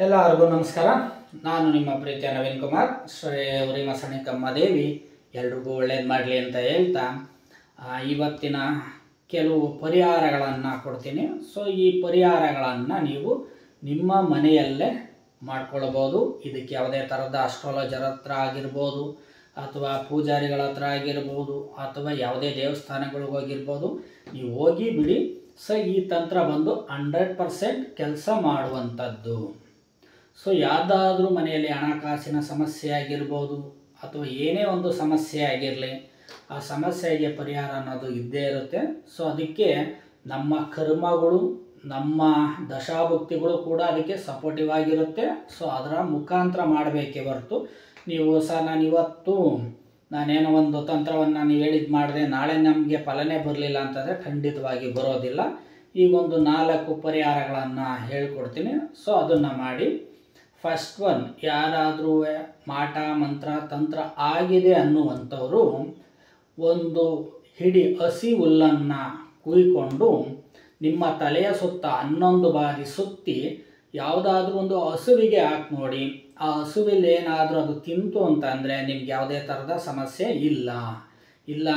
ಎಲ್ಲರಿಗೂ ನಮಸ್ಕಾರ. ನಾನು ನಿಮ್ಮ ಪ್ರೀತಿಯ ನವೀನ್ ಕುಮಾರ್. ಶ್ರೀ ಉರಿಮಸಣಿ ಕಮ್ಮದೇವಿ ಎಲ್ರಿಗೂ ಒಳ್ಳೇದು ಮಾಡಲಿ ಅಂತ ಹೇಳ್ತಾ ಇವತ್ತಿನ ಕೆಲವು ಪರಿಹಾರಗಳನ್ನು ಕೊಡ್ತೀನಿ. ಸೊ ಈ ಪರಿಹಾರಗಳನ್ನು ನೀವು ನಿಮ್ಮ ಮನೆಯಲ್ಲೇ ಮಾಡ್ಕೊಳ್ಬೋದು. ಇದಕ್ಕೆ ಯಾವುದೇ ಥರದ ಅಸ್ಟ್ರಾಲಜರ್ ಹತ್ರ ಆಗಿರ್ಬೋದು, ಅಥವಾ ಪೂಜಾರಿಗಳ ಹತ್ರ ಆಗಿರ್ಬೋದು, ಅಥವಾ ಯಾವುದೇ ದೇವಸ್ಥಾನಗಳಿಗೆ ಹೋಗಿರ್ಬೋದು. ನೀವು ಹೋಗಿ ಬಿಡಿ. ಸೊ ಈ ತಂತ್ರ ಬಂದು 100% ಕೆಲಸ ಮಾಡುವಂಥದ್ದು. ಸೊ ಯಾವುದಾದ್ರೂ ಮನೆಯಲ್ಲಿ ಹಣಕಾಸಿನ ಸಮಸ್ಯೆ ಆಗಿರ್ಬೋದು, ಅಥವಾ ಏನೇ ಒಂದು ಸಮಸ್ಯೆ ಆಗಿರಲಿ, ಆ ಸಮಸ್ಯೆಗೆ ಪರಿಹಾರ ಅನ್ನೋದು ಇದ್ದೇ ಇರುತ್ತೆ. ಸೊ ಅದಕ್ಕೆ ನಮ್ಮ ಕರ್ಮಗಳು, ನಮ್ಮ ದಶಾಭುಕ್ತಿಗಳು ಕೂಡ ಅದಕ್ಕೆ ಸಪೋರ್ಟಿವ್ ಆಗಿರುತ್ತೆ. ಸೊ ಅದರ ಮುಖಾಂತರ ಮಾಡಬೇಕೇ ಹೊರತು ನೀವು ನಾನೇನೋ ಒಂದು ತಂತ್ರವನ್ನು ನೀವು ಹೇಳಿದ್ದು ಮಾಡಿದೆ, ನಾಳೆ ನಮಗೆ ಫಲನೇ ಬರಲಿಲ್ಲ ಅಂತಂದರೆ ಖಂಡಿತವಾಗಿ ಬರೋದಿಲ್ಲ. ಈಗೊಂದು 4 ಪರಿಹಾರಗಳನ್ನು ಹೇಳ್ಕೊಡ್ತೀನಿ. ಸೊ ಅದನ್ನು ಮಾಡಿ. ಫಸ್ಟ್ ಒನ್, ಯಾರಾದರೂ ಮಾಟ ಮಂತ್ರ ತಂತ್ರ ಆಗಿದೆ ಅನ್ನುವಂಥವರು ಒಂದು ಹಿಡಿ ಹಸಿ ಹುಲ್ಲನ್ನು ಕುಯ್ಕೊಂಡು ನಿಮ್ಮ ತಲೆಯ ಸುತ್ತ 11 ಬಾರಿ ಸುತ್ತಿ ಯಾವುದಾದ್ರೂ ಒಂದು ಹಸುವಿಗೆ ಹಾಕಿ ನೋಡಿ. ಆ ಹಸುವಿಲ್ಲಿ ಏನಾದರೂ ಅದು ತಿಂತು ಅಂತಂದರೆ ನಿಮ್ಗೆ ಯಾವುದೇ ಥರದ ಸಮಸ್ಯೆ ಇಲ್ಲ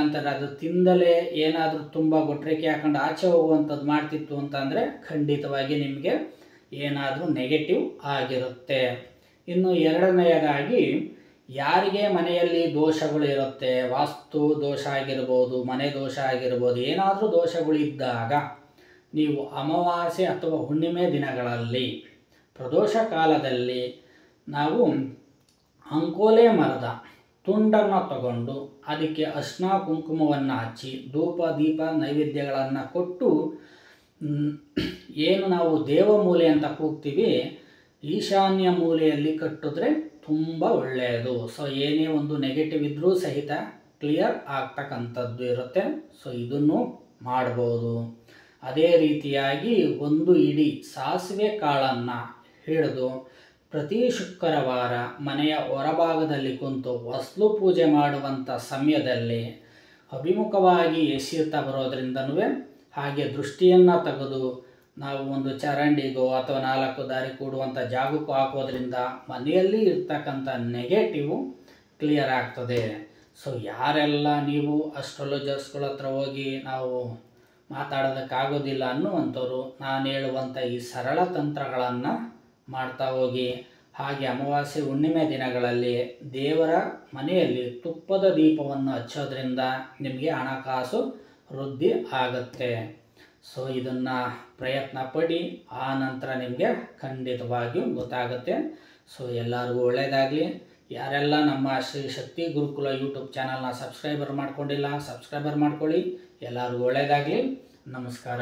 ಅಂತಾರೆ. ಅದು ತಿಂದಲೇ ಏನಾದರೂ ತುಂಬ ಗೊಟ್ರಿಕೆ ಹಾಕೊಂಡು ಆಚೆ ಹೋಗುವಂಥದ್ದು ಮಾಡ್ತಿತ್ತು ಅಂತಂದರೆ ಖಂಡಿತವಾಗಿ ನಿಮಗೆ ಏನಾದರೂ ನೆಗೆಟಿವ್ ಆಗಿರುತ್ತೆ. ಇನ್ನು ಎರಡನೆಯದಾಗಿ, ಯಾರಿಗೆ ಮನೆಯಲ್ಲಿ ದೋಷಗಳು ಇರುತ್ತೆ, ವಾಸ್ತು ದೋಷ ಆಗಿರ್ಬೋದು, ಮನೆ ದೋಷ ಆಗಿರ್ಬೋದು, ಏನಾದರೂ ದೋಷಗಳು ಇದ್ದಾಗ ನೀವು ಅಮಾವಾಸ್ಯೆ ಅಥವಾ ಹುಣ್ಣಿಮೆ ದಿನಗಳಲ್ಲಿ ಪ್ರದೋಷ ಕಾಲದಲ್ಲಿ ನಾವು ಅಂಕೋಲೆ ಮರದ ತುಂಡನ್ನು ತಗೊಂಡು ಅದಕ್ಕೆ ಅರ್ಶಿನ ಕುಂಕುಮವನ್ನು ಹಚ್ಚಿ ಧೂಪ ದೀಪ ನೈವೇದ್ಯಗಳನ್ನು ಕೊಟ್ಟು, ಏನು ನಾವು ದೇವಮೂಲೆ ಅಂತ ಕೂಗ್ತೀವಿ, ಈಶಾನ್ಯ ಮೂಲೆಯಲ್ಲಿ ಕಟ್ಟಿದ್ರೆ ತುಂಬ ಒಳ್ಳೆಯದು. ಸೊ ಏನೇ ಒಂದು ನೆಗೆಟಿವ್ ಇದ್ದರೂ ಸಹಿತ ಕ್ಲಿಯರ್ ಆಗ್ತಕ್ಕಂಥದ್ದು ಇರುತ್ತೆ. ಸೊ ಇದನ್ನು ಮಾಡ್ಬೋದು. ಅದೇ ರೀತಿಯಾಗಿ ಒಂದು ಇಡೀ ಸಾಸಿವೆ ಕಾಳನ್ನು ಹಿಡಿದು ಪ್ರತಿ ಶುಕ್ರವಾರ ಮನೆಯ ಹೊರಭಾಗದಲ್ಲಿ ಕುಂತು ಹೊಸ್ಲು ಪೂಜೆ ಮಾಡುವಂಥ ಸಮಯದಲ್ಲಿ ಅಭಿಮುಖವಾಗಿ ಎಸೆಯುತ್ತಾ ಬರೋದ್ರಿಂದನೂ, ಹಾಗೆ ದೃಷ್ಟಿಯನ್ನು ತೆಗೆದು ನಾವು ಒಂದು ಚರಂಡಿಗೋ ಅಥವಾ 4 ದಾರಿ ಕೂಡುವಂಥ ಜಾಗಕ್ಕೂ ಹಾಕೋದ್ರಿಂದ ಮನೆಯಲ್ಲಿ ಇರ್ತಕ್ಕಂಥ ನೆಗೆಟಿವು ಕ್ಲಿಯರ್ ಆಗ್ತದೆ. ಸೊ ಯಾರೆಲ್ಲ ನೀವು ಅಸ್ಟ್ರಾಲಜರ್ಸ್ಗಳ ಹತ್ರ ಹೋಗಿ ನಾವು ಮಾತಾಡೋದಕ್ಕಾಗೋದಿಲ್ಲ ಅನ್ನುವಂಥವ್ರು, ನಾನು ಹೇಳುವಂಥ ಈ ಸರಳ ತಂತ್ರಗಳನ್ನು ಮಾಡ್ತಾ ಹೋಗಿ. ಹಾಗೆ ಅಮಾವಾಸ್ಯೆ ಹುಣ್ಣಿಮೆ ದಿನಗಳಲ್ಲಿ ದೇವರ ಮನೆಯಲ್ಲಿ ತುಪ್ಪದ ದೀಪವನ್ನು ಹಚ್ಚೋದ್ರಿಂದ ನಿಮಗೆ ಹಣಕಾಸು ವೃದ್ಧಿ ಆಗುತ್ತೆ. ಸೊ ಇದನ್ನು ಪ್ರಯತ್ನ ಪಡಿ. ಆ ನಂತರ ನಿಮಗೆ ಖಂಡಿತವಾಗಿಯೂ ಗೊತ್ತಾಗುತ್ತೆ. ಸೊ ಎಲ್ಲರಿಗೂ ಒಳ್ಳೆಯದಾಗಲಿ. ಯಾರೆಲ್ಲ ನಮ್ಮ ಶ್ರೀ ಶಕ್ತಿ ಗುರುಕುಲ ಯೂಟ್ಯೂಬ್ ಚಾನಲ್ನ ಸಬ್ಸ್ಕ್ರೈಬರ್ ಮಾಡ್ಕೊಂಡಿಲ್ಲ, ಸಬ್ಸ್ಕ್ರೈಬರ್ ಮಾಡ್ಕೊಳ್ಳಿ. ಎಲ್ಲರಿಗೂ ಒಳ್ಳೆಯದಾಗಲಿ. ನಮಸ್ಕಾರ.